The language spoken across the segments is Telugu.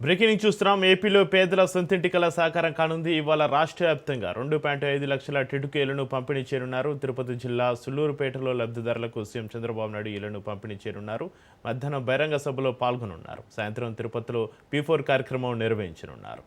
బ్రేకింగ్ న్యూస్ చూస్తున్నాం. ఏపీలో పేదల సొంతింటి కల సాకారం కానుంది. ఇవాళ రాష్ట్ర వ్యాప్తంగా 2.5 లక్షల టిటుకేలను పంపిణీ చేయనున్నారు. తిరుపతి జిల్లా సుళ్లూరుపేటలో లబ్ధిదారులకు సీఎం చంద్రబాబు నాయుడు ఇళ్లను పంపిణీ చేయనున్నారు. మధ్యాహ్నం బహిరంగ సభలో పాల్గొనున్నారు. సాయంత్రం తిరుపతిలో P4 కార్యక్రమం నిర్వహించనున్నారు.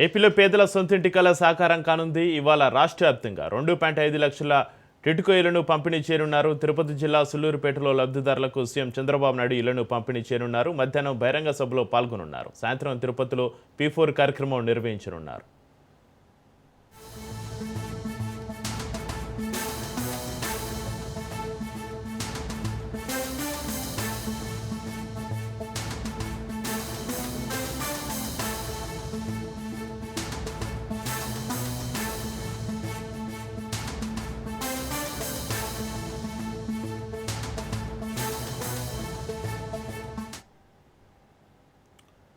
ఏపీలో పేదల సొంతింటి కల సాకారం కానుంది. ఇవాళ రాష్ట్ర వ్యాప్తంగా 2.5 లక్షల టిట్కో ఇళ్లను పంపిణీ చేయనున్నారు. తిరుపతి జిల్లా సుళ్లూరుపేటలో లబ్ధిదారులకు సీఎం చంద్రబాబు నాయుడు ఇళ్లను పంపిణీ చేయనున్నారు. మధ్యాహ్నం బహిరంగ సభలో పాల్గొనున్నారు. సాయంత్రం తిరుపతిలో P4 కార్యక్రమం నిర్వహించనున్నారు.